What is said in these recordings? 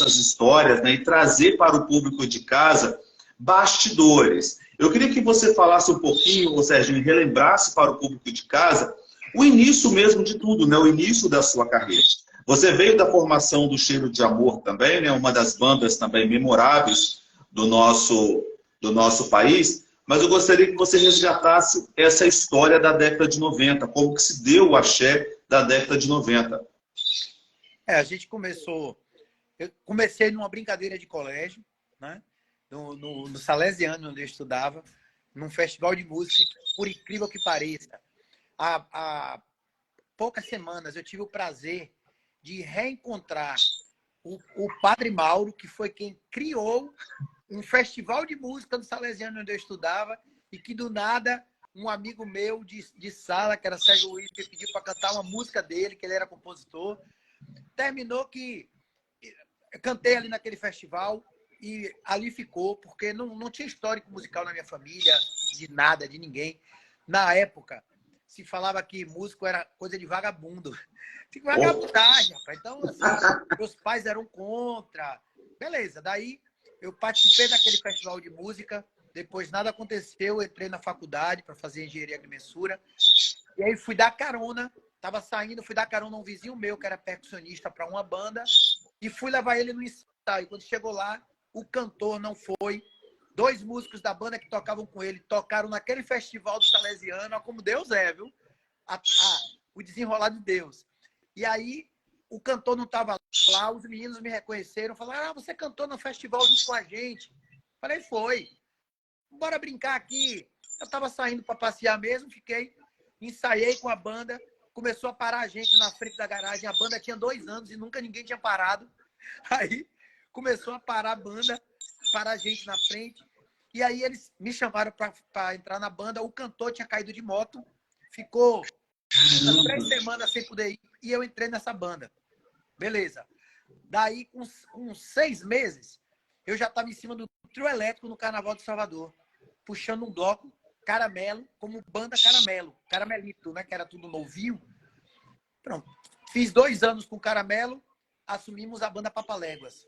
histórias, né, e trazer para o público de casa bastidores. Eu queria que você falasse um pouquinho, ou seja, relembrasse para o público de casa o início mesmo de tudo, né, o início da sua carreira. Você veio da formação do Cheiro de Amor também, né, uma das bandas também memoráveis do nosso país, mas eu gostaria que você resgatasse essa história da década de 90, como que se deu o axé da década de 90. A gente começou... Eu comecei numa brincadeira de colégio, né? No Salesiano, onde eu estudava, num festival de música, que, por incrível que pareça, há poucas semanas eu tive o prazer de reencontrar o Padre Mauro, que foi quem criou um festival de música no Salesiano, onde eu estudava, e que do nada um amigo meu de sala, que era Sérgio Luiz, me pediu para cantar uma música dele, que ele era compositor. Terminou que eu cantei ali naquele festival e ali ficou, porque não tinha histórico musical na minha família, de nada, de ninguém. Na época, se falava que músico era coisa de vagabundo. Fica vagabundagem, rapaz. Então, assim, meus pais eram contra. Beleza, daí eu participei daquele festival de música, depois nada aconteceu, eu entrei na faculdade para fazer engenharia agrimensura, e aí fui dar carona, estava saindo, fui dar carona a um vizinho meu, que era percussionista para uma banda, e fui levar ele no ensaio. Quando chegou lá, o cantor não foi. 2 músicos da banda que tocavam com ele tocaram naquele festival do Salesiano, como Deus é, viu? O desenrolar de Deus. E aí, o cantor não estava lá, os meninos me reconheceram, falaram, você cantou no festival junto com a gente. Falei, foi. Bora brincar aqui. Eu estava saindo para passear mesmo, ensaiei com a banda, começou a parar a gente na frente da garagem. A banda tinha 2 anos e nunca ninguém tinha parado. Aí começou a parar a banda, parar a gente na frente. E aí eles me chamaram para entrar na banda. O cantor tinha caído de moto, ficou 3 semanas sem poder ir, e eu entrei nessa banda. Beleza. Daí, com 6 meses, eu já estava em cima do trio elétrico no Carnaval de Salvador, puxando um bloco, Caramelo, como banda Caramelo. Caramelito, né? Que era tudo novinho. Pronto. Fiz 2 anos com Caramelo, assumimos a banda Papaléguas,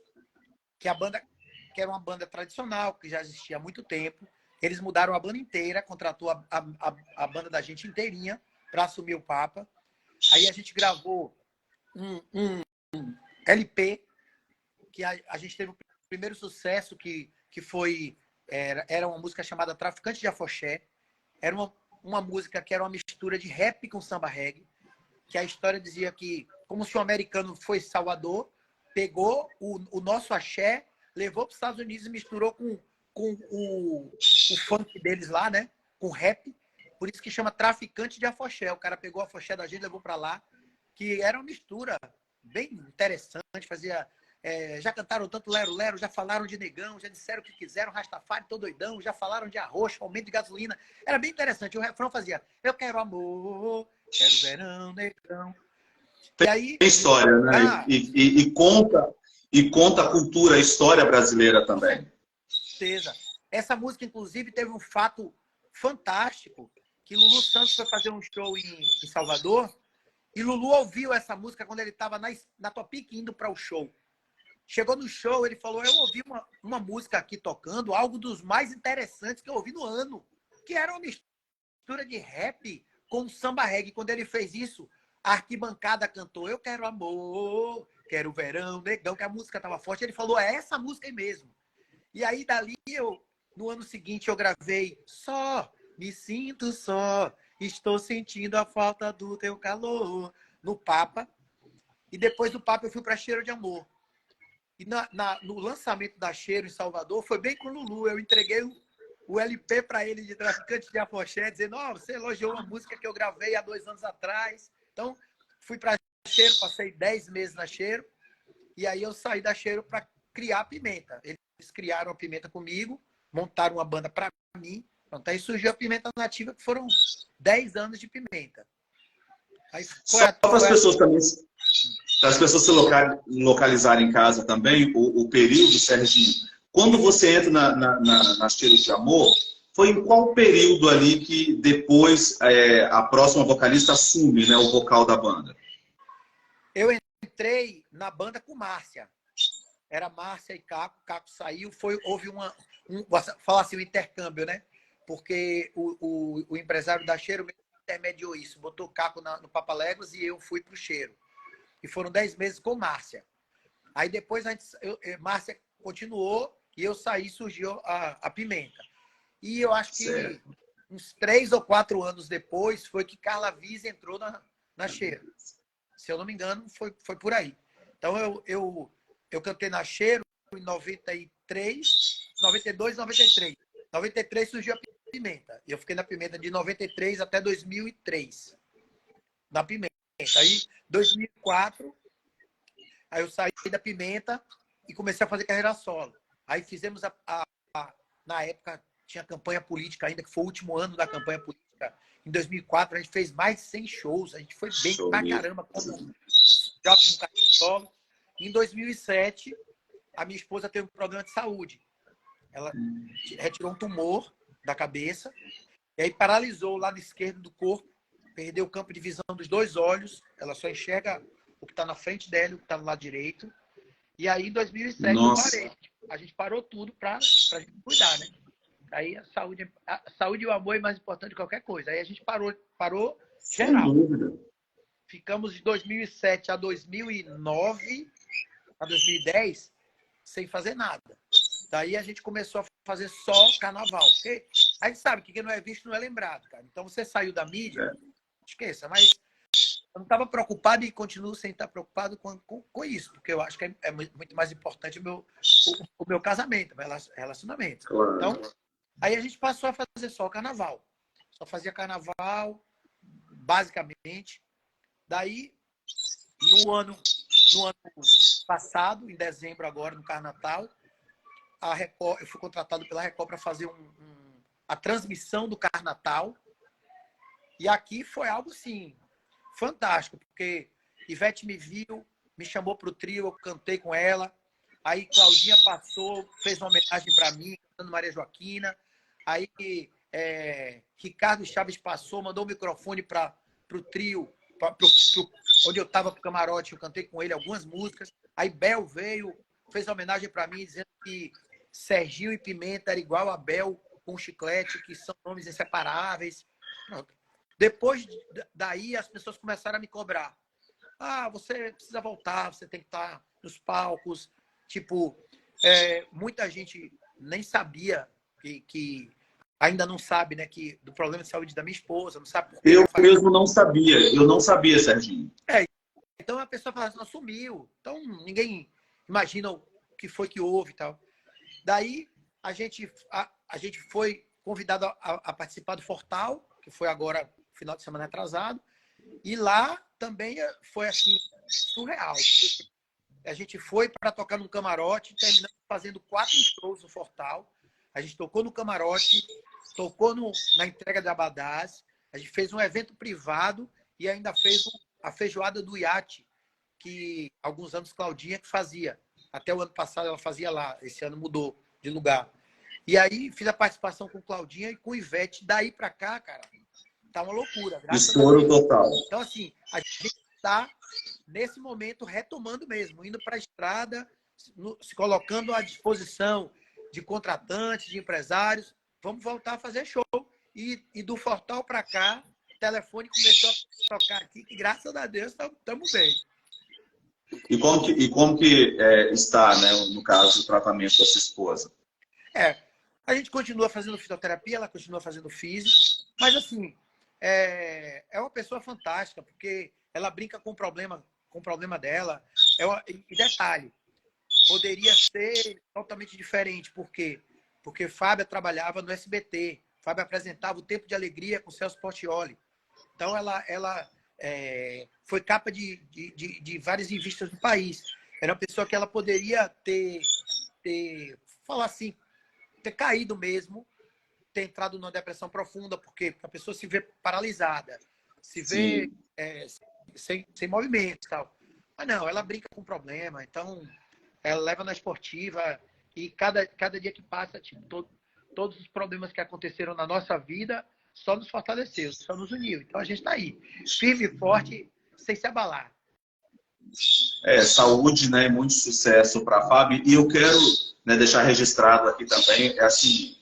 que era uma banda tradicional, que já existia há muito tempo. Eles mudaram a banda inteira, contratou a banda da gente inteirinha para assumir o Papa. Aí a gente gravou um LP, que a gente teve o primeiro sucesso, que era uma música chamada Traficante de Afoxé. Era uma música que era uma mistura de rap com samba reggae, que a história dizia que, como se o americano foi Salvador, pegou o nosso axé, levou para os Estados Unidos e misturou com o funk deles lá, né? Com rap. Por isso que chama Traficante de Afoxé. O cara pegou a afoxé da gente, levou para lá, que era uma mistura bem interessante. Fazia... já cantaram tanto Lero Lero, já falaram de negão, já disseram o que quiseram, Rastafari, tô doidão, já falaram de arroz, aumento de gasolina. Era bem interessante. O refrão fazia: eu quero amor, quero verão, negão. E aí, tem história, né? Conta a cultura, a história brasileira também. Com certeza. Essa música, inclusive, teve um fato fantástico, que Lulu Santos foi fazer um show em Salvador, e Lulu ouviu essa música quando ele estava na Topic indo para o show. Chegou no show, ele falou, eu ouvi uma música aqui tocando, algo dos mais interessantes que eu ouvi no ano, que era uma mistura de rap com samba reggae. Quando ele fez isso, a arquibancada cantou, eu quero amor, quero verão, negão, que a música estava forte. Ele falou, é essa música aí mesmo. E aí, dali, no ano seguinte, eu gravei Só, me sinto só, estou sentindo a falta do teu calor, no Papa. E depois do Papa eu fui para Cheiro de Amor. E no lançamento da Cheiro em Salvador, foi bem com o Lulu. Eu entreguei o LP para ele de Traficante de Afoxé, dizendo, você elogiou uma música que eu gravei há 2 anos atrás. Então, fui para Cheiro, passei 10 meses na Cheiro. E aí eu saí da Cheiro para criar a Pimenta. Eles criaram a Pimenta comigo, montaram uma banda para mim. Então, aí surgiu a Pimenta Nativa, que foram 10 anos de Pimenta. Aí Só para as pessoas também, para as pessoas se localizarem em casa também, o período, Serginho, quando você entra na Cheiro de Amor, foi em qual período ali que depois a próxima vocalista assume, né, o vocal da banda? Eu entrei na banda com Márcia. era Márcia e Caco. Caco saiu, houve vou falar assim, um intercâmbio, né? Porque o empresário da Cheiro intermediou isso, botou Caco no Papaléguas e eu fui para o Cheiro. E foram 10 meses com Márcia. Aí depois Márcia continuou e eu saí, surgiu a Pimenta. E eu acho que uns 3 ou 4 anos depois foi que Carla Viz entrou na Cheiro. Se eu não me engano, foi por aí. Então eu cantei na Cheiro em 93, 92, 93. 93 surgiu a Pimenta. E eu fiquei na Pimenta de 93 até 2003. Na Pimenta. Aí, 2004, aí eu saí da Pimenta e comecei a fazer carreira solo. Aí fizemos na época, tinha campanha política ainda, que foi o último ano da campanha política. Em 2004, a gente fez mais de 100 shows. A gente foi bem pra caramba, como já com carreira solo. Em 2007, a minha esposa teve um problema de saúde. Ela retirou um tumor da cabeça e aí paralisou o lado esquerdo do corpo, perdeu o campo de visão dos 2 olhos, ela só enxerga o que está na frente dela e o que está no lado direito. E aí, em 2007, eu parei. A gente parou tudo para a gente cuidar, né? Aí a saúde e o amor é mais importante que qualquer coisa. Aí a gente parou geral. Sem dúvida. Ficamos de 2007 a 2009, a 2010, sem fazer nada. Daí a gente começou a fazer só carnaval. Porque a gente sabe que quem não é visto não é lembrado, cara. Então você saiu da mídia, esqueça. Mas eu não estava preocupado e continuo sem estar preocupado com isso. Porque eu acho que é muito mais importante o meu casamento, o meu relacionamento. Claro. Então, aí a gente passou a fazer só carnaval. Só fazia carnaval, basicamente. Daí, no ano passado, em dezembro agora, no Carnatal, a Record, eu fui contratado pela Record para fazer a transmissão do Carnatal. E aqui foi algo, assim, fantástico, porque Ivete me viu, me chamou para o trio, eu cantei com ela. Aí Claudinha passou, fez uma homenagem para mim, cantando Maria Joaquina. Aí Ricardo Chaves passou, mandou o microfone para o trio, onde eu estava pro camarote, eu cantei com ele algumas músicas. Aí Bel veio, fez uma homenagem para mim, dizendo que Serginho e Pimenta era igual a Bel com Chiclete, que são nomes inseparáveis. Pronto. Depois daí, as pessoas começaram a me cobrar. Você precisa voltar, você tem que estar nos palcos. Tipo, muita gente nem sabia que ainda não sabe, né, do problema de saúde da minha esposa, não sabe por quê. Eu mesmo não sabia, Serginho. Então a pessoa fala assim, ela sumiu. Então ninguém imagina o que foi que houve e tal. Daí a gente foi convidado a participar do Fortal, que foi agora, final de semana atrasado. E lá também foi assim, surreal. A gente foi para tocar num camarote, terminamos fazendo 4 shows no Fortal. A gente tocou no camarote, tocou na entrega de abadás, a gente fez um evento privado e ainda fez a feijoada do iate, que alguns anos Claudinha que fazia. Até o ano passado ela fazia lá, esse ano mudou de lugar. E aí fiz a participação com Claudinha e com Ivete. Daí para cá, cara, tá uma loucura. Estouro total. Então, assim, a gente está, nesse momento, retomando mesmo, indo para a estrada, se colocando à disposição de contratantes, de empresários. Vamos voltar a fazer show. E do Fortal para cá, o telefone começou a tocar aqui, que graças a Deus estamos bem. E como que está, né, no caso, o tratamento da sua esposa? A gente continua fazendo fisioterapia, ela continua fazendo físico, mas assim, é uma pessoa fantástica, porque ela brinca com o problema dela. E detalhe, poderia ser totalmente diferente. Por quê? Porque Fábia trabalhava no SBT. Fábia apresentava o Tempo de Alegria com Celso Portiolli. Então, ela foi capa de várias revistas do país. Era uma pessoa que ela poderia falar assim, ter caído mesmo, ter entrado numa depressão profunda, porque a pessoa se vê paralisada, se vê sem movimento e tal. Mas não, ela brinca com o problema, então ela leva na esportiva e cada dia que passa, tipo, todos os problemas que aconteceram na nossa vida só nos fortaleceu, só nos uniu. Então a gente está aí, firme e forte, sem se abalar. saúde, né, e muito sucesso para a Fábio. E eu quero, né, deixar registrado aqui também, assim,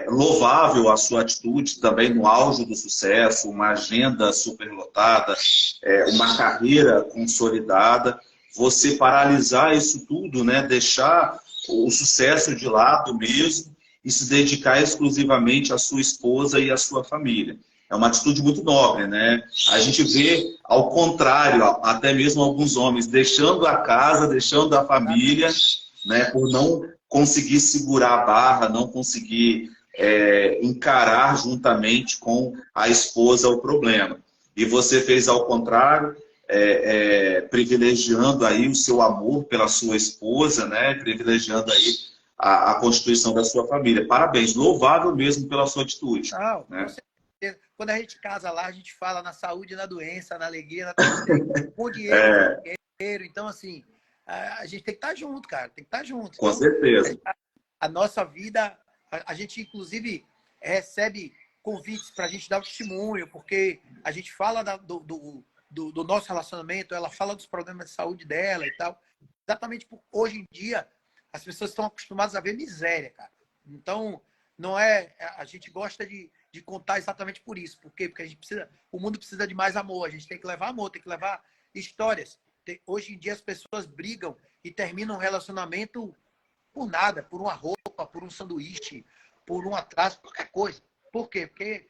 louvável a sua atitude também no auge do sucesso, uma agenda superlotada, uma carreira consolidada. Você paralisar isso tudo, né, deixar o sucesso de lado mesmo e se dedicar exclusivamente à sua esposa e à sua família. É uma atitude muito nobre, né? A gente vê, ao contrário, até mesmo alguns homens deixando a casa, deixando a família, né, por não conseguir segurar a barra, não conseguir encarar juntamente com a esposa o problema. E você fez ao contrário, privilegiando aí o seu amor pela sua esposa, né, privilegiando aí a constituição da sua família. Parabéns, louvável mesmo pela sua atitude. Não, né? com certeza. Quando a gente casa lá, a gente fala na saúde, na doença, na alegria, na tristeza, com dinheiro, sem dinheiro. Então, assim, a gente tem que estar junto, cara. Tem que estar junto. Com então, certeza. A nossa vida, a gente, inclusive, recebe convites para a gente dar o testemunho, porque a gente fala do nosso relacionamento, ela fala dos problemas de saúde dela e tal. Exatamente porque hoje em dia as pessoas estão acostumadas a ver miséria, cara. Então, não é. A gente gosta de contar exatamente por isso. Por quê? Porque a gente precisa. O mundo precisa de mais amor. A gente tem que levar amor, tem que levar histórias. Hoje em dia as pessoas brigam e terminam um relacionamento por nada, por uma roupa, por um sanduíche, por um atraso, qualquer coisa. Por quê? Porque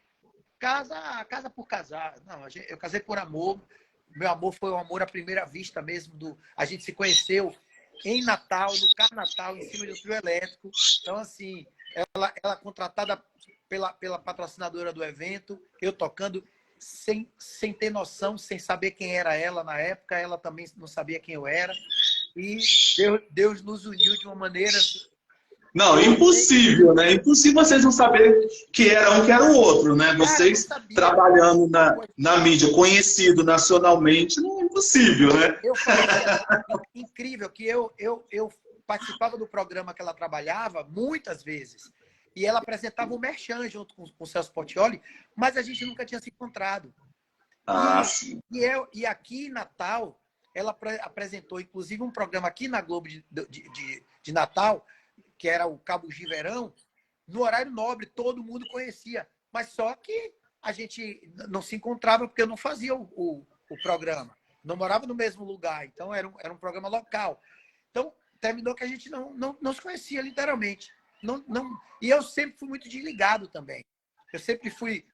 casa por casar. Não, eu casei por amor. Meu amor foi um amor à primeira vista mesmo. A gente se conheceu em Natal, no Carnatal, em cima de um trio elétrico. Então, assim, ela contratada pela patrocinadora do evento, eu tocando sem ter noção, sem saber quem era ela na época, ela também não sabia quem eu era. E Deus nos uniu de uma maneira... Não, impossível, né? Impossível vocês não saberem que era um que era o outro, né? Vocês trabalhando na mídia, conhecido nacionalmente, não é impossível, né? Eu fazia incrível que eu participava do programa que ela trabalhava muitas vezes. E ela apresentava o Merchan junto com o Celso Portiolli, mas a gente nunca tinha se encontrado. Sim. E aqui em Natal, ela apresentou, inclusive, um programa aqui na Globo de Natal, que era o Cabo de Verão, no horário nobre, todo mundo conhecia. Mas só que a gente não se encontrava porque eu não fazia o programa. Não morava no mesmo lugar, então era um programa local. Então, terminou que a gente não se conhecia, literalmente. E eu sempre fui muito desligado também. Eu sempre fui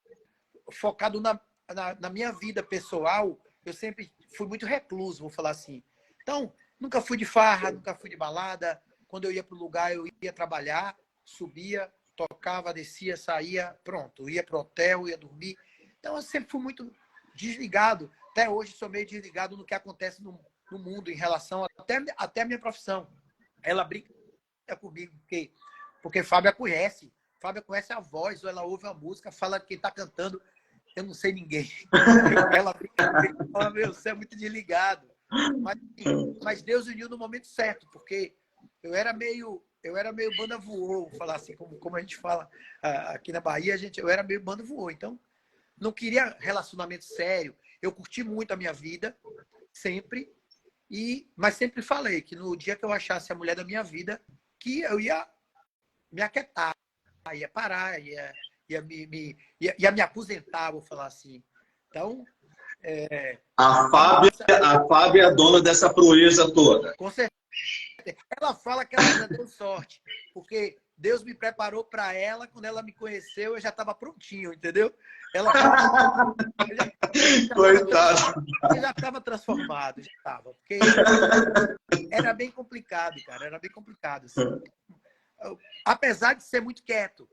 focado na minha vida pessoal, eu sempre fui muito recluso, vou falar assim. Então, nunca fui de farra, nunca fui de balada. Quando eu ia para o lugar, eu ia trabalhar, subia, tocava, descia, saía, pronto. Eu ia para o hotel, ia dormir. Então, eu sempre fui muito desligado. Até hoje, sou meio desligado no que acontece no mundo em relação até a minha profissão. Ela brinca comigo, porque Fábia conhece. Fábia conhece a voz, ou ela ouve a música, fala quem está cantando. Eu não sei ninguém. Ela brinca comigo e fala, você é muito desligado. Mas Deus uniu no momento certo, porque eu era meio banda voou, vou falar assim, como a gente fala aqui na Bahia, eu era meio banda voou. Então, não queria relacionamento sério. Eu curti muito a minha vida, sempre, mas sempre falei que no dia que eu achasse a mulher da minha vida, que eu ia me aquietar, ia parar, ia me aposentar, vou falar assim. Então, a Fábia é a dona dessa proeza toda. Com certeza. Ela fala que ela ainda deu sorte, porque Deus me preparou para ela, quando ela me conheceu, eu já estava prontinho, entendeu? Ela Coitado. Eu já estava transformado, já estava. Porque era bem complicado, cara, era bem complicado. Assim. Apesar de ser muito quieto.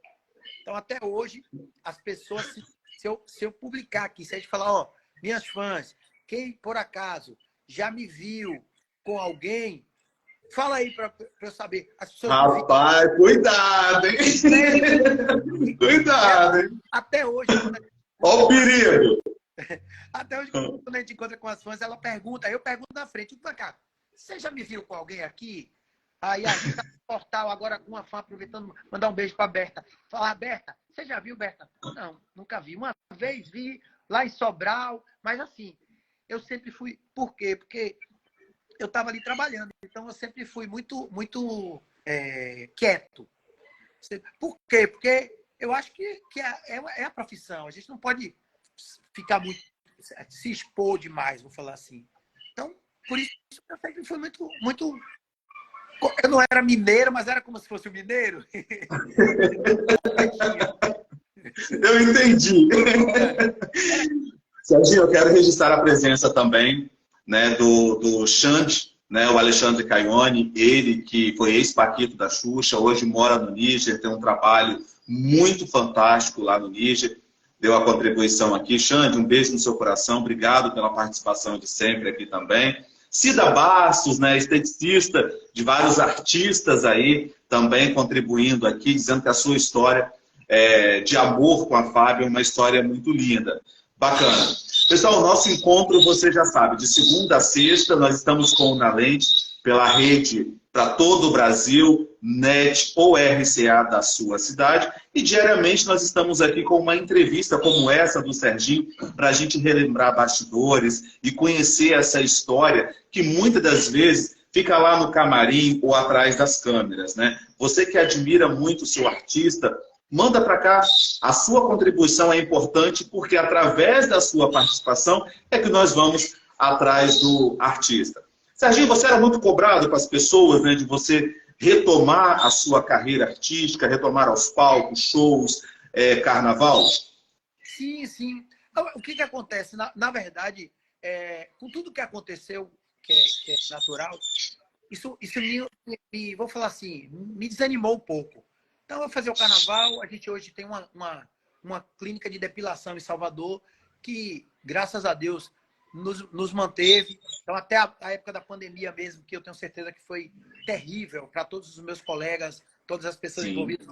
Então, até hoje, as pessoas, se eu publicar aqui, se a gente falar, ó, minhas fãs, quem por acaso já me viu com alguém, fala aí para eu saber. As pessoas Rapaz, cuidado, hein? Cuidado, hein? Até hoje. Ó o perigo. Até hoje, quando a gente encontra com as fãs, ela pergunta, eu pergunto na frente, cá, você já me viu com alguém aqui? Aí a gente tá no portal agora com uma fã, aproveitando, mandar um beijo para a Berta. Falar, Berta, você já viu, Berta? Não, nunca vi. Uma vez vi lá em Sobral, mas assim, eu sempre fui. Por quê? Porque eu estava ali trabalhando. Então, eu sempre fui muito quieto. Por quê? Porque eu acho que é a profissão. A gente não pode ficar muito, se expor demais, vou falar assim. Então, por isso eu sempre fui muito... Eu não era mineiro, mas era como se fosse o mineiro. Eu entendi. Serginho, eu quero registrar a presença também, né, do Xande, né, o Alexandre Caione, ele que foi ex-paquito da Xuxa, hoje mora no Níger, tem um trabalho muito fantástico lá no Níger, deu a contribuição aqui. Xande, um beijo no seu coração, obrigado pela participação de sempre aqui também. Cida Bastos, né, esteticista de vários artistas aí, também contribuindo aqui, dizendo que a sua história de amor com a Fábio é uma história muito linda. Bacana. Pessoal, o nosso encontro, você já sabe, de segunda a sexta, nós estamos com o Na Lente pela rede para todo o Brasil, NET ou RCA da sua cidade. E diariamente nós estamos aqui com uma entrevista como essa do Serginho, para a gente relembrar bastidores e conhecer essa história que muitas das vezes fica lá no camarim ou atrás das câmeras, né? Você que admira muito o seu artista, manda para cá. A sua contribuição é importante porque através da sua participação é que nós vamos atrás do artista. Serginho, você era muito cobrado com as pessoas, né, de você retomar a sua carreira artística, retomar aos palcos, shows, carnaval? Sim, sim. O que acontece? Na verdade, com tudo que aconteceu, que é natural, isso vou falar assim, me desanimou um pouco. Então, eu vou fazer o carnaval. A gente hoje tem uma clínica de depilação em Salvador que, graças a Deus, nos manteve. Então, até a época da pandemia mesmo, que eu tenho certeza que foi terrível para todos os meus colegas, todas as pessoas envolvidas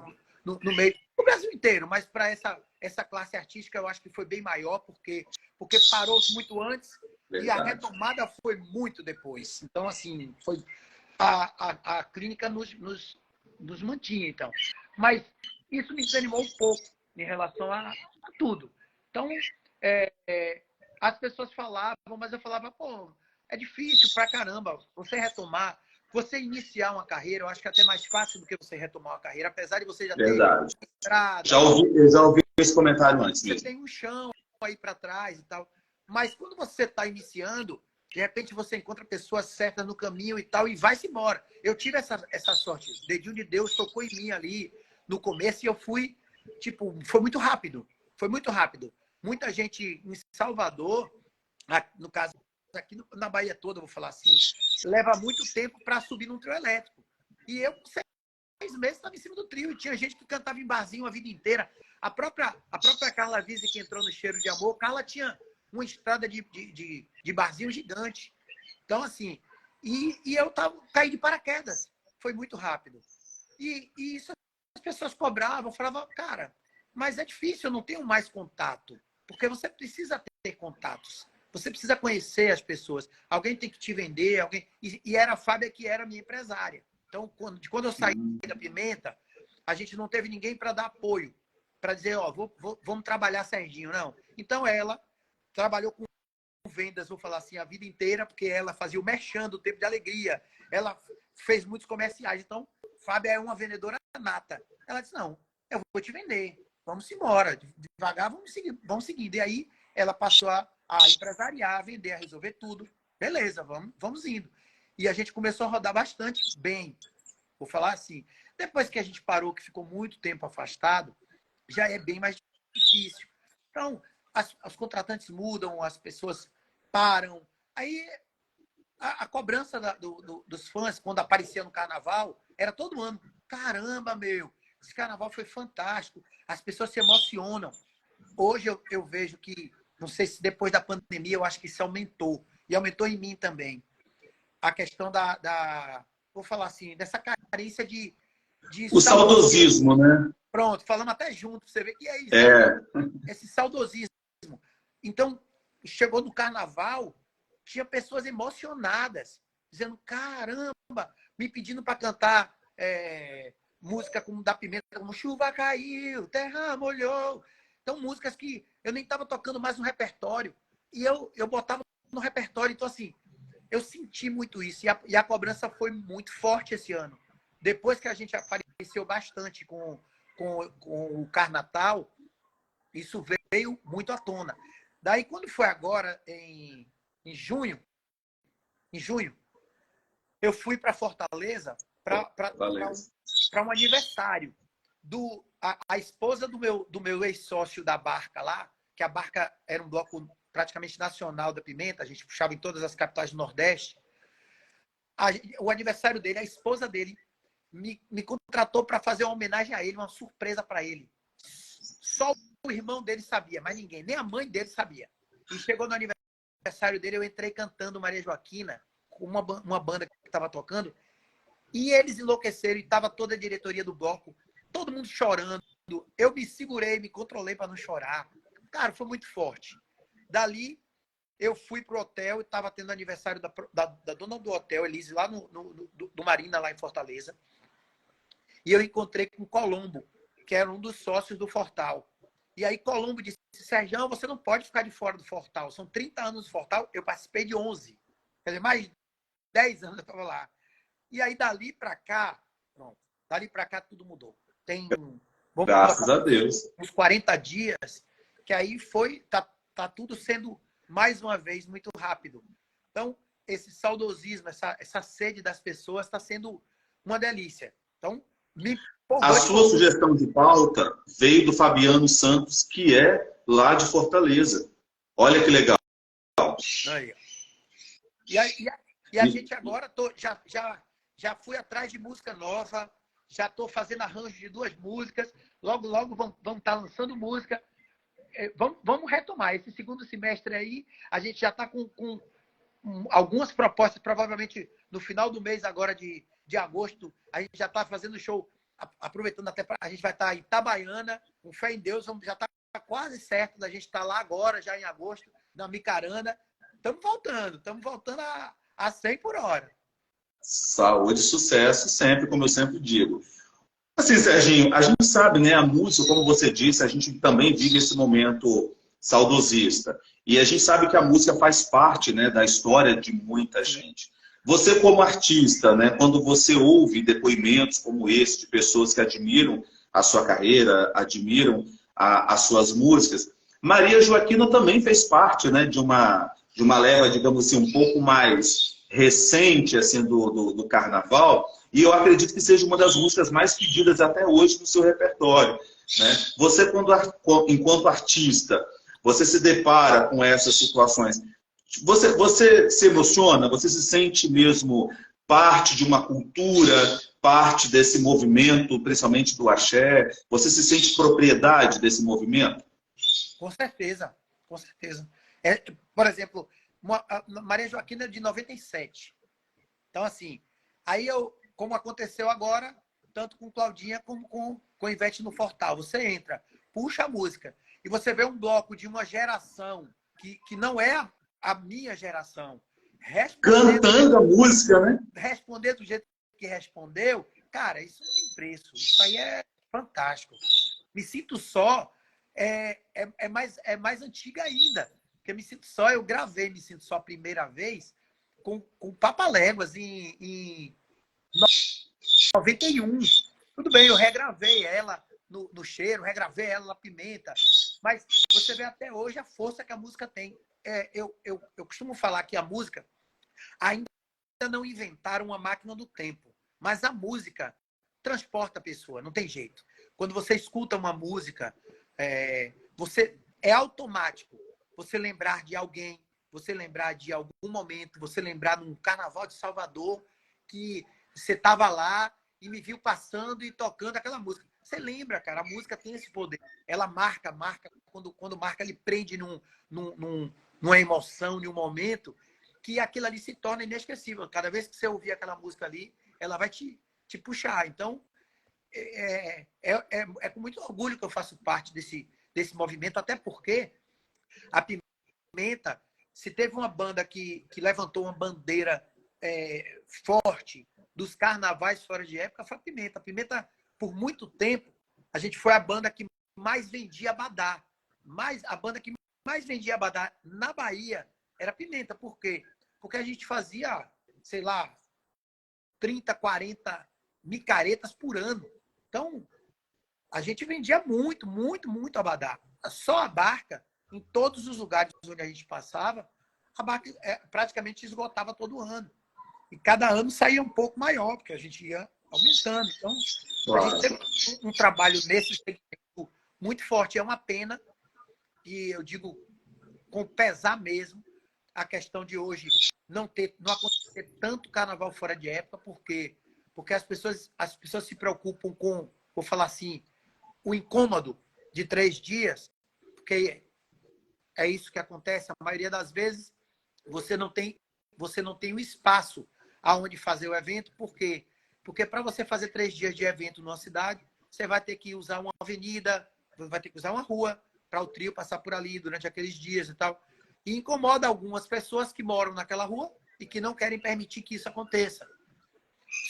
no meio, no Brasil inteiro, mas para essa classe artística eu acho que foi bem maior, porque parou muito antes. Verdade. E a retomada foi muito depois. Então, assim, foi a clínica nos mantinha, então. Mas isso me desanimou um pouco em relação a tudo. Então, as pessoas falavam, mas eu falava, pô, é difícil pra caramba você retomar, você iniciar uma carreira. Eu acho que é até mais fácil do que você retomar uma carreira, apesar de você já Verdade. ter entrada. Eu já ouvi esse comentário antes mesmo. Você tem um chão aí para trás e tal. Mas quando você está iniciando, de repente você encontra pessoas certas no caminho e tal, e vai-se embora. Eu tive essa sorte. O dedinho de Deus tocou em mim ali no começo e eu fui, tipo, foi muito rápido. Foi muito rápido. Muita gente em Salvador, no caso, aqui na Bahia toda, eu vou falar assim, leva muito tempo para subir num trio elétrico. E eu, com 6 meses, estava em cima do trio. E tinha gente que cantava em barzinho a vida inteira. A própria Carla Vise, que entrou no Cheiro de Amor, Carla tinha uma estrada de barzinho gigante. Então, assim, e eu caí de paraquedas. Foi muito rápido. E isso as pessoas cobravam, falavam, cara, mas é difícil, eu não tenho mais contato. Porque você precisa ter contatos. Você precisa conhecer as pessoas. Alguém tem que te vender. E era a Fábia que era minha empresária. Então, quando eu saí da Pimenta, a gente não teve ninguém para dar apoio. Para dizer, ó, vamos trabalhar, Serginho. Não. Então, ela trabalhou com vendas, vou falar assim, a vida inteira, porque ela fazia o merchan do Tempo de Alegria. Ela fez muitos comerciais. Então, Fábia é uma vendedora nata. Ela disse, não, eu vou te vender. Vamos embora. Devagar, vamos seguindo. E aí, ela passou a empresariar, a vender, a resolver tudo. Beleza, vamos indo. E a gente começou a rodar bastante bem. Vou falar assim, depois que a gente parou, que ficou muito tempo afastado, já é bem mais difícil. Então, os contratantes mudam, as pessoas param. Aí, a cobrança dos fãs, quando aparecia no carnaval, era todo ano. Caramba, meu, esse carnaval foi fantástico. As pessoas se emocionam. Hoje eu vejo que, não sei se depois da pandemia, eu acho que isso aumentou. E aumentou em mim também. A questão vou falar assim, dessa carência de o saudosismo, né? Pronto, falamos até junto, você vê que é isso. Esse saudosismo. Então, chegou no carnaval, tinha pessoas emocionadas, dizendo, caramba, me pedindo para cantar música como da Pimenta, como Chuva Caiu, Terra Molhou. Então, músicas que eu nem estava tocando mais no repertório. E eu botava no repertório. Então, assim, eu senti muito isso. E a cobrança foi muito forte esse ano. Depois que a gente apareceu bastante com o Carnatal, isso veio muito à tona. Daí, quando foi agora, em junho, eu fui para Fortaleza para um aniversário. A esposa do meu ex-sócio da Barca lá, que a Barca era um bloco praticamente nacional da Pimenta, a gente puxava em todas as capitais do Nordeste. O aniversário dele, a esposa dele, me contratou para fazer uma homenagem a ele, uma surpresa para ele. Só o irmão dele sabia, mas ninguém, nem a mãe dele sabia. E chegou no aniversário dele, eu entrei cantando Maria Joaquina, com uma banda que estava tocando, e eles enlouqueceram, e estava toda a diretoria do bloco, todo mundo chorando. Eu me segurei, me controlei para não chorar. Cara, foi muito forte. Dali, eu fui pro hotel, e estava tendo aniversário da dona do hotel, Elise, lá do Marina, lá em Fortaleza. E eu encontrei com o Colombo, que era um dos sócios do Fortal. E aí Colombo disse, Sérgio, você não pode ficar de fora do Fortal. São 30 anos do Fortal, eu participei de 11. Quer dizer, mais 10 anos eu estava lá. E aí, dali para cá, pronto, dali para cá tudo mudou. Graças a Deus. Uns 40 dias, que aí tá tudo sendo, mais uma vez, muito rápido. Então, esse saudosismo, essa sede das pessoas está sendo uma delícia. Então, a sua sugestão de pauta veio do Fabiano Santos, que é lá de Fortaleza. Olha que legal. Aí. E a gente agora, já fui atrás de música nova, já estou fazendo arranjo de 2 músicas, logo vamos estar lançando música. Vamos retomar. Esse segundo semestre aí, a gente já está com algumas propostas, provavelmente no final do mês agora de agosto, a gente já está fazendo show, aproveitando até para a gente vai estar em Itabaiana, com fé em Deus, já está quase certo da gente estar lá agora, já em agosto, na Micaranda. Estamos voltando a 100 por hora. Saúde e sucesso sempre, como eu sempre digo. Assim, Serginho, a gente sabe, né, a música, como você disse, a gente também vive esse momento saudosista. E a gente sabe que a música faz parte, né, da história de muita gente. Você, como artista, né, quando você ouve depoimentos como esse de pessoas que admiram a sua carreira, admiram as suas músicas, Maria Joaquina também fez parte, né, de uma leva, digamos assim, um pouco mais recente assim, do Carnaval, e eu acredito que seja uma das músicas mais pedidas até hoje no seu repertório. Né? Você, enquanto artista, você se depara com essas situações, você se emociona? Você se sente mesmo parte de uma cultura, parte desse movimento, principalmente do axé? Você se sente propriedade desse movimento? Com certeza, com certeza. Por exemplo, Maria Joaquina é de 97. Então, assim, aí como aconteceu agora, tanto com Claudinha como com Ivete no Fortal, você entra, puxa a música, e você vê um bloco de uma geração que não é a minha geração, cantando a música, né? Responder do jeito que respondeu, cara, isso não tem preço. Isso aí é fantástico. Me sinto só, é mais antiga ainda. Porque Me Sinto Só, eu gravei Me Sinto Só a primeira vez com Papaléguas em 91. Tudo bem, eu regravei ela no cheiro, regravei ela na pimenta. Mas você vê até hoje a força que a música tem. Eu costumo falar que a música ainda não inventaram uma máquina do tempo, mas a música transporta a pessoa, não tem jeito. Quando você escuta uma música, é automático você lembrar de alguém, você lembrar de algum momento, você lembrar num carnaval de Salvador que você estava lá e me viu passando e tocando aquela música. Você lembra, cara, a música tem esse poder. Ela marca, quando marca, ele prende numa emoção, num momento, que aquilo ali se torna inesquecível. Cada vez que você ouvir aquela música ali, ela vai te puxar. Então, é com muito orgulho que eu faço parte desse movimento, até porque a Pimenta, se teve uma banda que levantou uma bandeira forte dos carnavais fora de época, foi a Pimenta. A Pimenta, por muito tempo, a gente foi a banda que mais vendia abadá. A banda que mais vendia abadá na Bahia era a Pimenta. Por quê? porque a gente fazia, sei lá, 30, 40 micaretas por ano. Então, a gente vendia muito, muito, muito abadá. Só a barca, em todos os lugares onde a gente passava, a barca praticamente esgotava todo ano. E cada ano saía um pouco maior, porque a gente ia aumentando. Então, a gente teve um trabalho nesse segmento muito forte. É uma pena, e eu digo com pesar mesmo, a questão de hoje não acontecer tanto carnaval fora de época, porque as pessoas se preocupam com, vou falar assim, o incômodo de 3 dias, porque é isso que acontece. A maioria das vezes você não tem o espaço aonde fazer o evento. Por quê? Porque para você fazer 3 dias de evento numa cidade, você vai ter que usar uma avenida, vai ter que usar uma rua para o trio passar por ali durante aqueles dias e tal. E incomoda algumas pessoas que moram naquela rua e que não querem permitir que isso aconteça.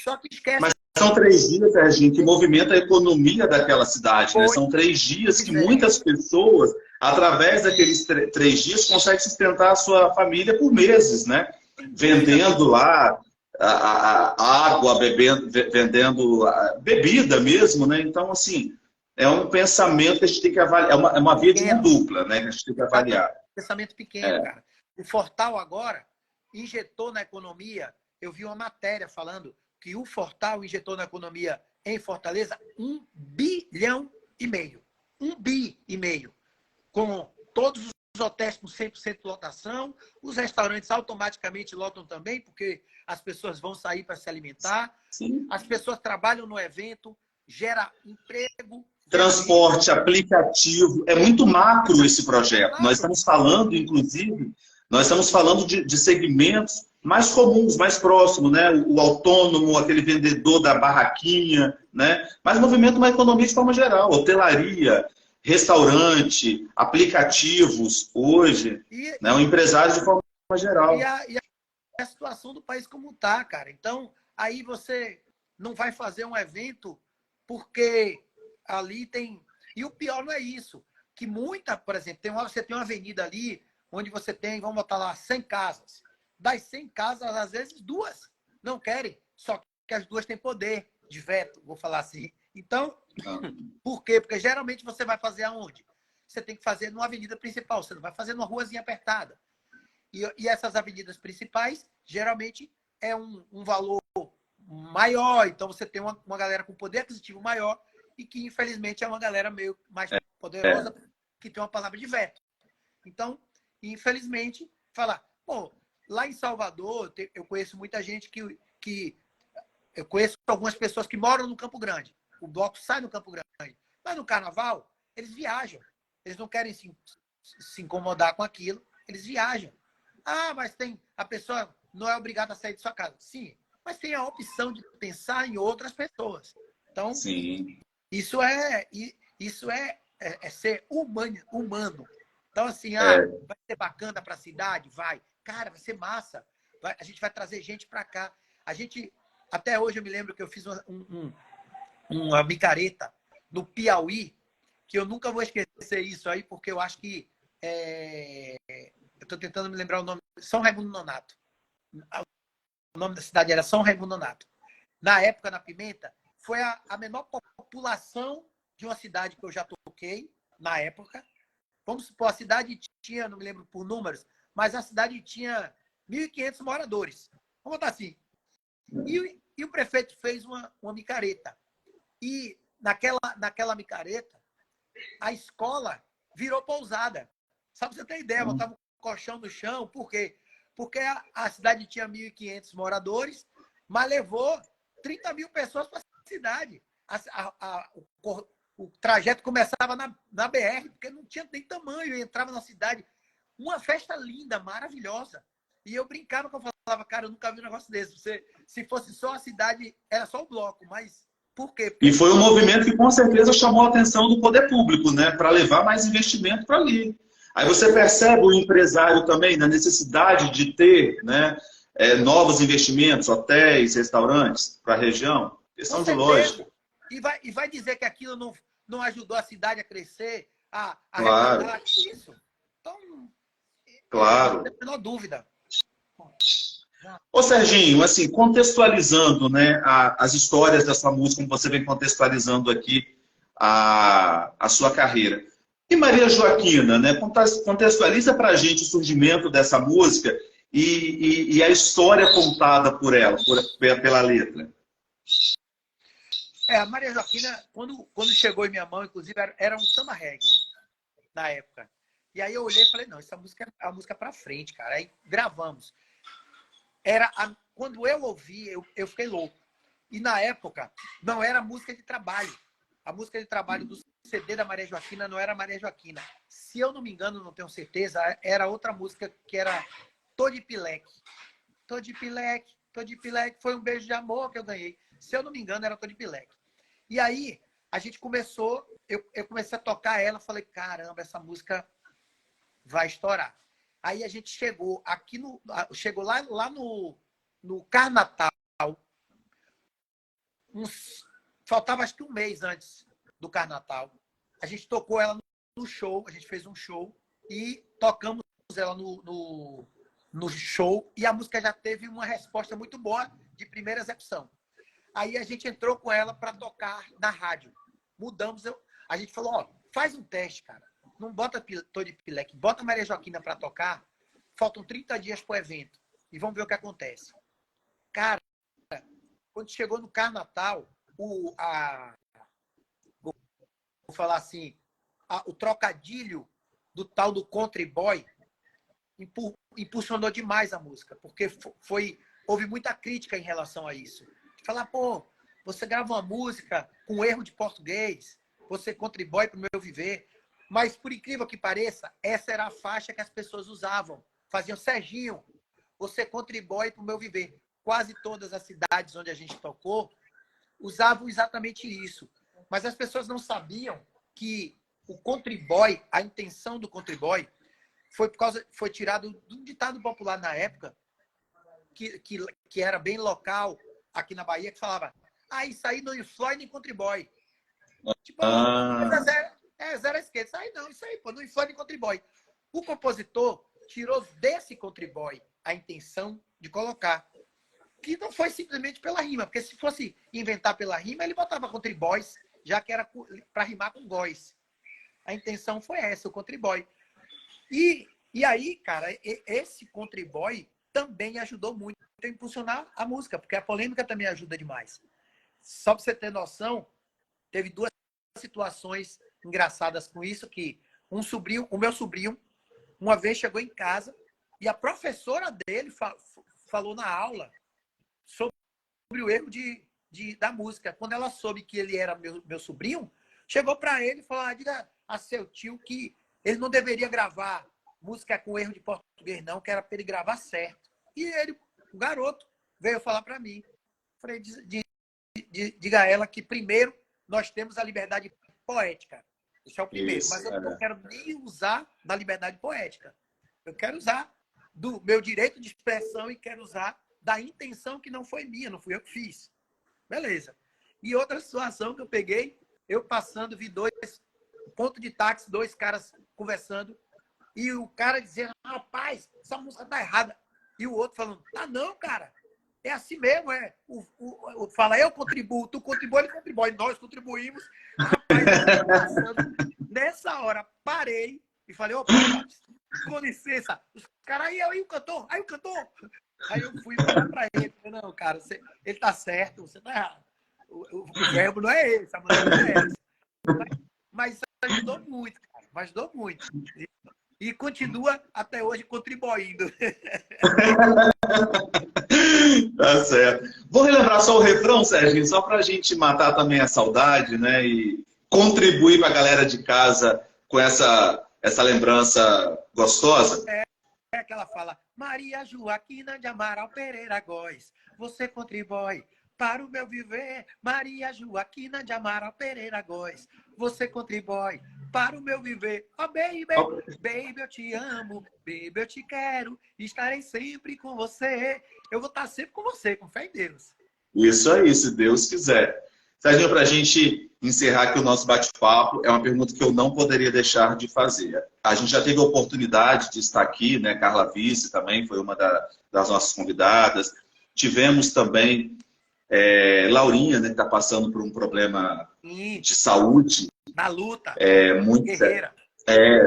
Só que esquece. Mas são 3 dias, Serginho, que movimenta a economia daquela cidade, né? São 3 dias que muitas pessoas, através daqueles 3 dias, conseguem sustentar a sua família por meses, né? Vendendo lá a água, vendendo bebida mesmo, né? Então, assim, é um pensamento que a gente tem que avaliar. É uma via de mão dupla, né? Que a gente tem que avaliar. Pensamento pequeno, cara. O Fortal agora injetou na economia. Eu vi uma matéria falando que o Fortal injetou na economia em Fortaleza 1,5 bilhão. 1,5 bilhão. Com todos os hotéis com 100% de lotação, os restaurantes automaticamente lotam também, porque as pessoas vão sair para se alimentar. Sim. As pessoas trabalham no evento, gera emprego. Transporte, aplicativo. É muito macro esse projeto. Nós estamos falando, inclusive, de segmentos mais comuns, mais próximos, né? O autônomo, aquele vendedor da barraquinha, né? Mas movimenta uma economia de forma geral, hotelaria, restaurante, aplicativos, hoje, né? Um empresário de forma geral. E a situação do país como está, cara. Então, aí você não vai fazer um evento porque ali tem... E o pior não é isso, que por exemplo, você tem uma avenida ali onde você tem, vamos botar lá, 100 casas. Das 100 casas, às vezes, 2 não querem, só que as 2 têm poder de veto, vou falar assim. Então, por quê? Porque geralmente você vai fazer aonde? Você tem que fazer numa avenida principal, você não vai fazer numa ruazinha apertada. E essas avenidas principais, geralmente, é um valor maior, então você tem uma galera com poder aquisitivo maior e que, infelizmente, é uma galera meio mais poderosa que tem uma palavra de veto. Então, infelizmente, falar, pô, lá em Salvador, eu conheço muita gente que eu conheço algumas pessoas que moram no Campo Grande. O bloco sai no Campo Grande. Mas no carnaval, eles viajam. Eles não querem se incomodar com aquilo, eles viajam. Ah, mas a pessoa não é obrigada a sair de sua casa. Sim, mas tem a opção de pensar em outras pessoas. Então, sim, isso é ser humano. Então, assim, vai ser bacana para a cidade? Vai. Cara, vai ser massa. A gente vai trazer gente para cá. Até hoje eu me lembro que eu fiz uma micareta no Piauí, que eu nunca vou esquecer isso aí, porque eu acho que eu estou tentando me lembrar o nome. São Raimundo Nonato. O nome da cidade era São Raimundo Nonato. Na época, na Pimenta, foi a menor população de uma cidade que eu já toquei, na época. Vamos supor, a cidade tinha, não me lembro por números, mas a cidade tinha 1.500 moradores. Vamos botar assim. E o prefeito fez uma micareta. E naquela micareta, a escola virou pousada. Só para você ter ideia, botava um colchão no chão. Por quê? Porque a cidade tinha 1.500 moradores, mas levou 30 mil pessoas para a cidade. O trajeto começava na BR, porque não tinha nem tamanho. Eu entrava na cidade. Uma festa linda, maravilhosa. E eu brincava, que eu falava, cara, eu nunca vi um negócio desse. Se fosse só a cidade, era só o bloco, mas por quê? Porque... E foi um movimento que com certeza chamou a atenção do poder público, né? Para levar mais investimento para ali. Aí você percebe o empresário também na necessidade de ter, né, novos investimentos, hotéis, restaurantes para a região. Questão de lógica. E vai dizer que aquilo não ajudou a cidade a crescer, a claro. Isso. Então, claro. não tem a menor dúvida. Ô, Serginho, assim, contextualizando, né, as histórias da sua música, como você vem contextualizando aqui a sua carreira. E Maria Joaquina, né, contextualiza para a gente o surgimento dessa música e a história contada por ela, pela letra. A Maria Joaquina, quando chegou em minha mão, inclusive, era um samba reggae na época. E aí eu olhei e falei, não, essa música é a música pra frente, cara. Aí gravamos. Quando eu ouvi, eu fiquei louco. E na época, não era música de trabalho. A música de trabalho do CD da Maria Joaquina não era Maria Joaquina. Se eu não me engano, não tenho certeza, era outra música que era Tô de Pileque. Tô de Pileque, tô de Pileque. Foi um beijo de amor que eu ganhei. Se eu não me engano, era Tô de Pileque. E aí, a gente começou, eu comecei a tocar ela, falei, caramba, essa música vai estourar. Aí a gente chegou lá no Carnatal, faltava acho que um mês antes do Carnatal. A gente tocou ela no show, a gente fez um show e tocamos ela no show e a música já teve uma resposta muito boa de primeira execução. Aí a gente entrou com ela para tocar na rádio. Mudamos. A gente falou, ó, faz um teste, cara. Não bota Tô de Pileque, bota Maria Joaquina para tocar. Faltam 30 dias pro evento. E vamos ver o que acontece. Cara, quando chegou no Carnatal, vou falar assim, o trocadilho do tal do country boy impulsionou demais a música, porque houve muita crítica em relação a isso. Falar, pô, você grava uma música com erro de português, você contribui para o meu viver. Mas, por incrível que pareça, essa era a faixa que as pessoas usavam. Faziam, Serginho, você contribui para o meu viver. Quase todas as cidades onde a gente tocou usavam exatamente isso. Mas as pessoas não sabiam que o contribui, a intenção do contribui, foi tirado de um ditado popular na época, que era bem local, aqui na Bahia, que falava, isso aí não influi nem contribui. Tipo, zero à esquerda. Isso aí, pô, não influi nem contribui. O compositor tirou desse contribui a intenção de colocar. Que não foi simplesmente pela rima, porque se fosse inventar pela rima, ele botava contribóis, já que era para rimar com góis. A intenção foi essa, o contribói. E aí, cara, esse contribói também ajudou muito a impulsionar a música, porque a polêmica também ajuda demais. Só para você ter noção, teve duas situações engraçadas com isso, que o meu sobrinho, uma vez chegou em casa e a professora dele falou na aula sobre o erro da música. Quando ela soube que ele era meu sobrinho, chegou para ele e falou, diga a seu tio que ele não deveria gravar música com erro de português, não, que era para ele gravar certo. E ele, o garoto, veio falar para mim. Falei, diga a ela que primeiro nós temos a liberdade poética. Esse é o primeiro. Isso, mas eu não quero nem usar da liberdade poética. Eu quero usar do meu direito de expressão e quero usar da intenção que não foi minha, não fui eu que fiz. Beleza. E outra situação que eu peguei, eu passando, vi ponto de táxi, dois caras conversando, e o cara dizendo, rapaz, essa música tá errada. E o outro falando, não, cara, é assim mesmo, fala, eu contribuo, tu contribui, ele contribui, nós contribuímos. Rapaz, nessa hora, parei e falei, opa, com licença, os caras, aí o cantor. Aí eu fui falar pra ele, não, cara, ele tá certo, você tá errado. O verbo não é esse, a maneira não é essa. Mas ajudou muito, cara, ajudou muito. E continua até hoje contribuindo. Tá certo. Vou relembrar só o refrão, Serginho, só pra gente matar também a saudade, né? E contribuir pra galera de casa com essa lembrança gostosa. É que ela fala, Maria Joaquina de Amaral Pereira Góes, você contribui para o meu viver. Maria Joaquina de Amaral Pereira Góes, você contribui para o meu viver. Oh, baby, baby, eu te amo, baby, eu te quero, estarei sempre com você. Eu vou estar sempre com você, com fé em Deus. Isso aí, se Deus quiser. Serginho, para a gente encerrar aqui o nosso bate-papo, é uma pergunta que eu não poderia deixar de fazer. A gente já teve a oportunidade de estar aqui, né? Carla Vice também foi uma das nossas convidadas. Tivemos também Laurinha, né, que está passando por um problema de saúde. Na luta, muito guerreira.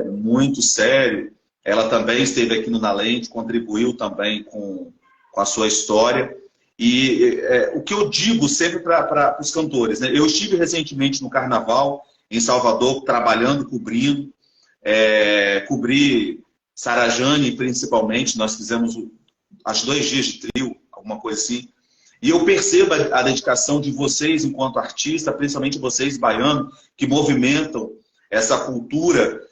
Muito sério. Ela também esteve aqui no Na Lente, contribuiu também com a sua história. E o que eu digo sempre para os cantores, né? Eu estive recentemente no Carnaval, em Salvador, trabalhando, cobrindo. Cobri Sarajane, principalmente. Nós fizemos acho 2 dias de trio, alguma coisa assim. E eu percebo a dedicação de vocês enquanto artista, principalmente vocês baianos, que movimentam essa cultura,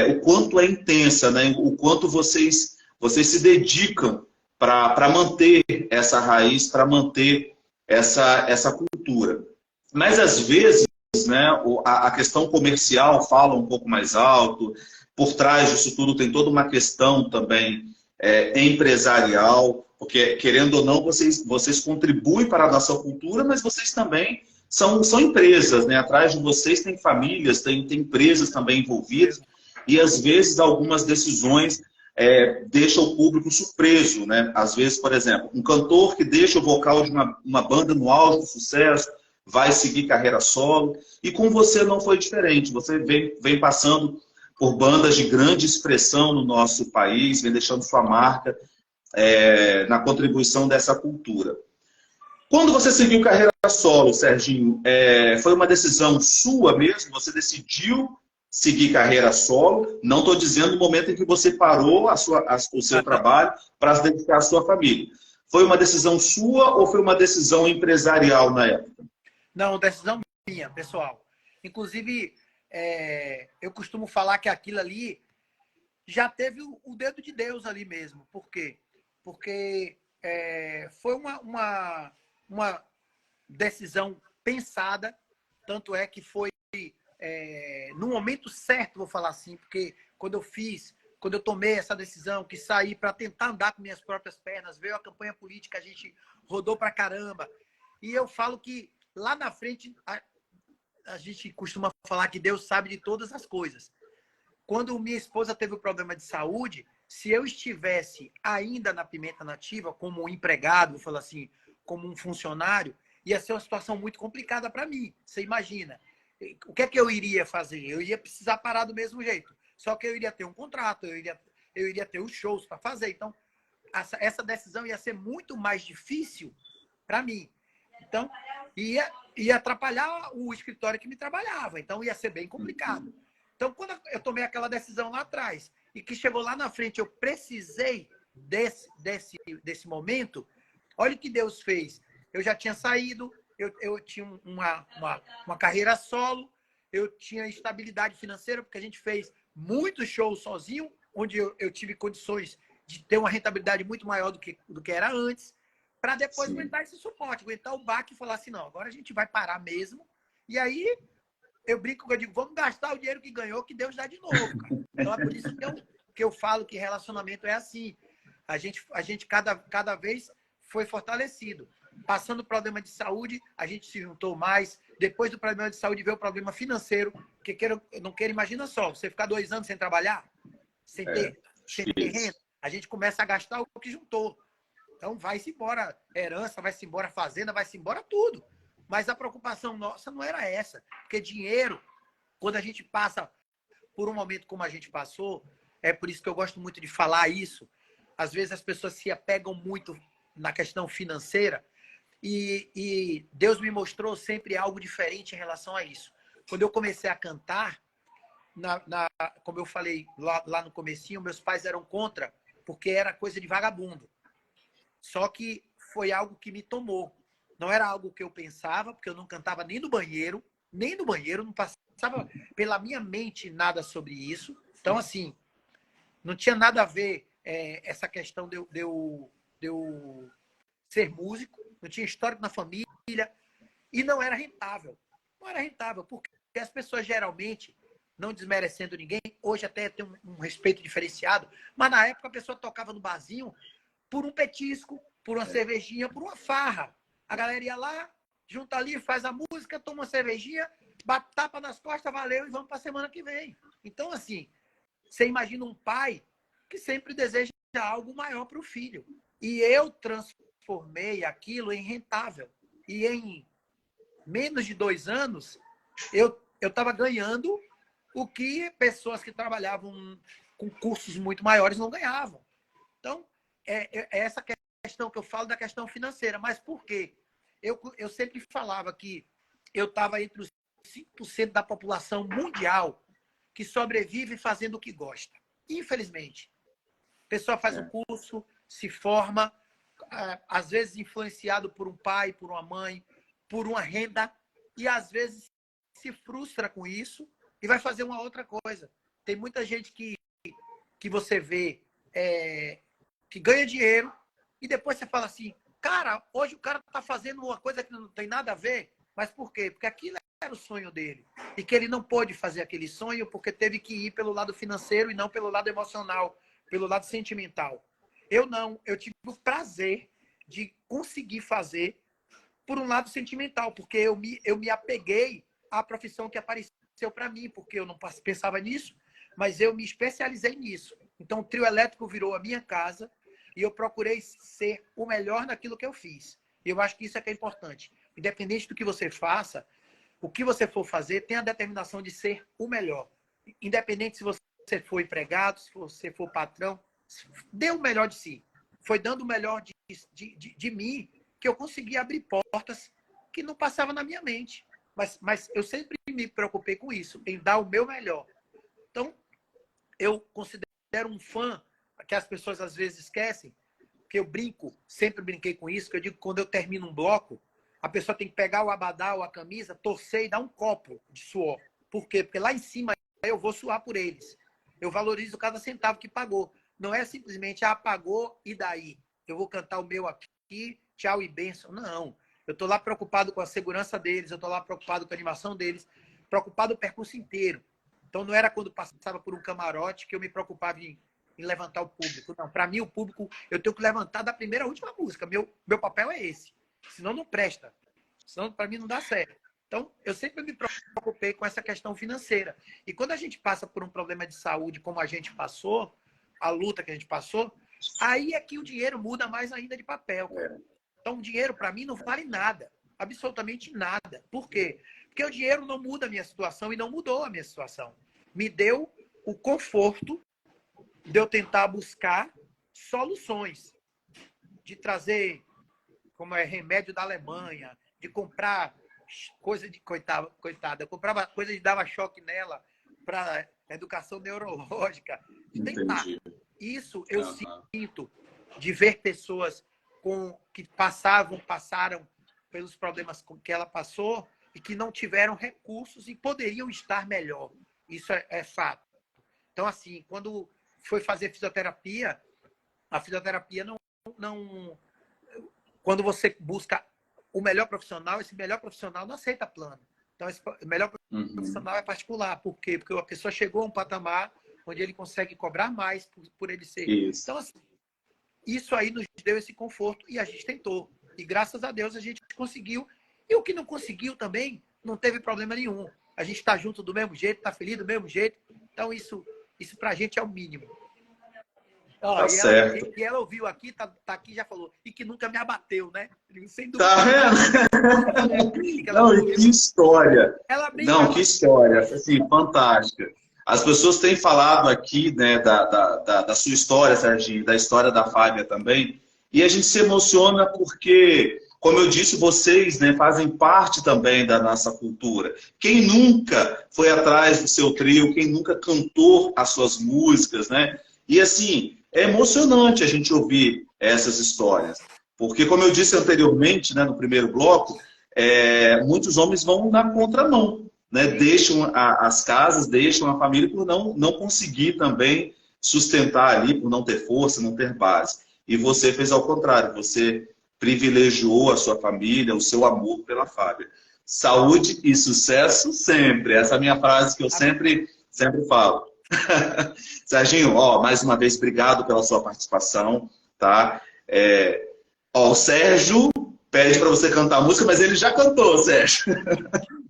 o quanto é intensa, né? O quanto vocês se dedicam para manter essa raiz, para manter essa cultura. Mas, às vezes, né, a questão comercial fala um pouco mais alto, por trás disso tudo tem toda uma questão também empresarial, porque, querendo ou não, vocês contribuem para a nossa cultura, mas vocês também são empresas, né? Atrás de vocês tem famílias, tem empresas também envolvidas, e às vezes algumas decisões deixam o público surpreso, né? Às vezes, por exemplo, um cantor que deixa o vocal de uma banda no auge do sucesso, vai seguir carreira solo, e com você não foi diferente. Você vem passando por bandas de grande expressão no nosso país, vem deixando sua marca na contribuição dessa cultura. Quando você seguiu carreira solo, Serginho, foi uma decisão sua mesmo? Você decidiu seguir carreira solo? Não estou dizendo no momento em que você parou o seu trabalho para se dedicar à sua família. Foi uma decisão sua ou foi uma decisão empresarial na época? Não, decisão minha, pessoal. Inclusive, eu costumo falar que aquilo ali já teve o dedo de Deus ali mesmo. Por quê? Porque foi uma decisão pensada, tanto é que foi no momento certo, vou falar assim, porque quando eu tomei essa decisão, que saí para tentar andar com minhas próprias pernas, veio a campanha política, a gente rodou pra caramba. E eu falo que lá na frente, a gente costuma falar que Deus sabe de todas as coisas. Quando minha esposa teve um problema de saúde, se eu estivesse ainda na Pimenta Nativa, como um empregado, vou falar assim, como um funcionário, ia ser uma situação muito complicada para mim. Você imagina. O que é que eu iria fazer? Eu ia precisar parar do mesmo jeito. Só que eu iria ter um contrato, eu iria ter os shows para fazer. Então, essa decisão ia ser muito mais difícil para mim. Então, ia atrapalhar o escritório que me trabalhava. Então, ia ser bem complicado. Então, quando eu tomei aquela decisão lá atrás e que chegou lá na frente, eu precisei desse momento, olha o que Deus fez. Eu já tinha saído, eu tinha uma carreira solo, eu tinha estabilidade financeira, porque a gente fez muitos shows sozinho, onde eu tive condições de ter uma rentabilidade muito maior do que era antes, para depois aguentar esse suporte, aguentar o baque e falar assim, não, agora a gente vai parar mesmo. E aí, eu brinco, eu digo, vamos gastar o dinheiro que ganhou, que Deus dá de novo, cara. Então é por isso que eu falo que relacionamento é assim. A gente cada vez foi fortalecido. Passando problema de saúde, a gente se juntou mais. Depois do problema de saúde veio o problema financeiro, que não quero, imagina só, você ficar 2 anos sem trabalhar, sem ter renda, a gente começa a gastar o que juntou. Então vai-se embora herança, vai-se embora fazenda, vai-se embora tudo. Mas a preocupação nossa não era essa. Porque dinheiro, quando a gente passa por um momento como a gente passou, é por isso que eu gosto muito de falar isso. Às vezes as pessoas se apegam muito na questão financeira e Deus me mostrou sempre algo diferente em relação a isso. Quando eu comecei a cantar, como eu falei lá no comecinho, meus pais eram contra, porque era coisa de vagabundo. Só que foi algo que me tomou. Não era algo que eu pensava, porque eu não cantava nem no banheiro, não passava pela minha mente nada sobre isso. Então, assim, não tinha nada a ver essa questão de eu ser músico, não tinha histórico na família e não era rentável. Não era rentável, porque as pessoas geralmente, não desmerecendo ninguém, hoje até tem um respeito diferenciado, mas na época a pessoa tocava no barzinho por um petisco, por uma cervejinha, por uma farra. A galera ia lá, junta ali, faz a música, toma uma cervejinha tapa nas costas, valeu, e vamos para a semana que vem. Então, assim, você imagina um pai que sempre deseja algo maior para o filho. E eu transformei aquilo em rentável. E em menos de 2 anos, eu estava ganhando o que pessoas que trabalhavam com cursos muito maiores não ganhavam. Então, é essa questão que eu falo da questão financeira. Mas por quê? Eu sempre falava que eu estava entre os 5% da população mundial que sobrevive fazendo o que gosta. Infelizmente. A pessoa faz um curso, se forma, às vezes influenciado por um pai, por uma mãe, por uma renda, e às vezes se frustra com isso e vai fazer uma outra coisa. Tem muita gente que você vê que ganha dinheiro e depois você fala assim, cara, hoje o cara está fazendo uma coisa que não tem nada a ver, mas por quê? Porque aquilo era o sonho dele e que ele não pôde fazer aquele sonho porque teve que ir pelo lado financeiro e não pelo lado emocional, pelo lado sentimental. Eu não, eu tive o prazer de conseguir fazer por um lado sentimental, porque eu me apeguei à profissão que apareceu para mim, porque eu não pensava nisso, mas eu me especializei nisso. Então, o trio elétrico virou a minha casa e eu procurei ser o melhor naquilo que eu fiz. Eu acho que isso é que é importante. Independente do que você faça, o que você for fazer, tenha a determinação de ser o melhor. Independente se você for empregado, se você for patrão, dê o melhor de si. Foi dando o melhor de mim que eu consegui abrir portas que não passavam na minha mente. Mas eu sempre me preocupei com isso, em dar o meu melhor. Então, eu considero um fã, que as pessoas às vezes esquecem, que eu brinco, sempre brinquei com isso, que eu digo que quando eu termino um bloco, a pessoa tem que pegar o abadá ou a camisa, torcer e dar um copo de suor. Por quê? Porque lá em cima eu vou suar por eles. Eu valorizo cada centavo que pagou. Não é simplesmente, pagou e daí? Eu vou cantar o meu aqui, tchau e bênção. Não. Eu estou lá preocupado com a segurança deles, eu estou lá preocupado com a animação deles, preocupado o percurso inteiro. Então não era quando passava por um camarote que eu me preocupava em levantar o público. Não, para mim o público, eu tenho que levantar da primeira à última música. Meu papel é esse. Senão não presta. Senão para mim não dá certo. Então eu sempre me preocupei com essa questão financeira. E quando a gente passa por um problema de saúde como a gente passou, a luta que a gente passou, aí é que o dinheiro muda mais ainda de papel. Então o dinheiro para mim não vale nada. Absolutamente nada. Por quê? Porque o dinheiro não muda a minha situação e não mudou a minha situação. Me deu o conforto de eu tentar buscar soluções, de trazer, como é, remédio da Alemanha, de comprar coisa de coitada, eu comprava coisa que dava choque nela para educação neurológica. De tentar. Isso eu sinto de ver pessoas que passaram pelos problemas que ela passou e que não tiveram recursos e poderiam estar melhor. Isso é fato. Então, assim, quando foi fazer fisioterapia, a fisioterapia não... Quando você busca o melhor profissional, esse melhor profissional não aceita plano. Então, esse melhor profissional é particular. Por quê? Porque a pessoa chegou a um patamar onde ele consegue cobrar mais por ele ser. Isso. Então, assim, isso aí nos deu esse conforto e a gente tentou. E graças a Deus a gente conseguiu. E o que não conseguiu também, não teve problema nenhum. A gente está junto do mesmo jeito, está feliz do mesmo jeito. Então, isso para a gente é o mínimo. Tá certo. Ela ouviu aqui, tá aqui já falou. E que nunca me abateu, né? Sem dúvida. Tá vendo? Não, que história. Não, que história. Assim, fantástica. As pessoas têm falado aqui, né, da sua história, Serginho, da história da Fábia também. E a gente se emociona porque, como eu disse, vocês, né, fazem parte também da nossa cultura. Quem nunca foi atrás do seu trio, quem nunca cantou as suas músicas, né? E assim, é emocionante a gente ouvir essas histórias. Porque, como eu disse anteriormente, né, no primeiro bloco, muitos homens vão na contramão, né? Deixam as casas, deixam a família por não conseguir também sustentar ali, por não ter força, não ter base. E você fez ao contrário, você privilegiou a sua família, o seu amor pela Fábia. Saúde e sucesso sempre. Essa é a minha frase que eu sempre falo. Serginho, mais uma vez, obrigado pela sua participação. Tá? O Sérgio pede para você cantar a música, mas ele já cantou, Sérgio.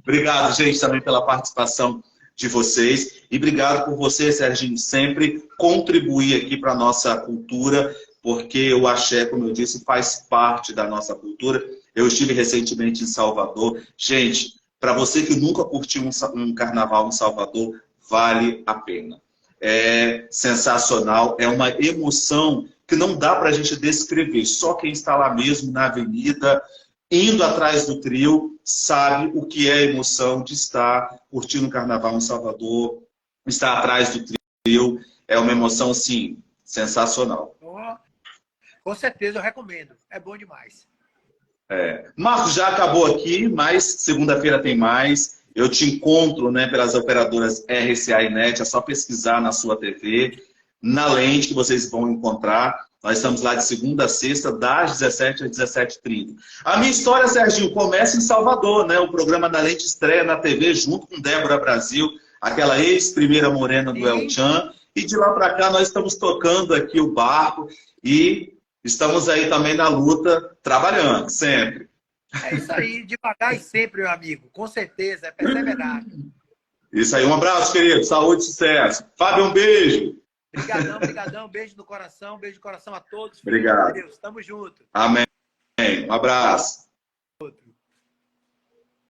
Obrigado, gente, também pela participação de vocês. E obrigado por você, Serginho, sempre contribuir aqui para a nossa cultura, porque o axé, como eu disse, faz parte da nossa cultura. Eu estive recentemente em Salvador. Gente, para você que nunca curtiu um carnaval em Salvador, vale a pena. É sensacional, é uma emoção que não dá para a gente descrever. Só quem está lá mesmo na avenida, indo atrás do trio, sabe o que é a emoção de estar curtindo o carnaval em Salvador, estar atrás do trio. É uma emoção, assim, sensacional. Com certeza, eu recomendo. É bom demais. Marcos, já acabou aqui, mas segunda-feira tem mais. Eu te encontro, né, pelas operadoras RCA e NET, é só pesquisar na sua TV, na lente que vocês vão encontrar. Nós estamos lá de segunda a sexta, das 17 às 17h30. A minha história, Serginho, começa em Salvador, né? O programa Na Lente estreia na TV junto com Débora Brasil, aquela ex-primeira morena do El Chan. E de lá para cá nós estamos tocando aqui o barco e estamos aí também na luta, trabalhando, sempre. É isso aí, devagar e sempre, meu amigo. Com certeza, é perseverar. Isso aí, um abraço, querido. Saúde e sucesso. Fábio, um beijo. Obrigadão, obrigadão. Beijo no coração a todos. Obrigado. Deus, tamo junto. Amém. Um abraço.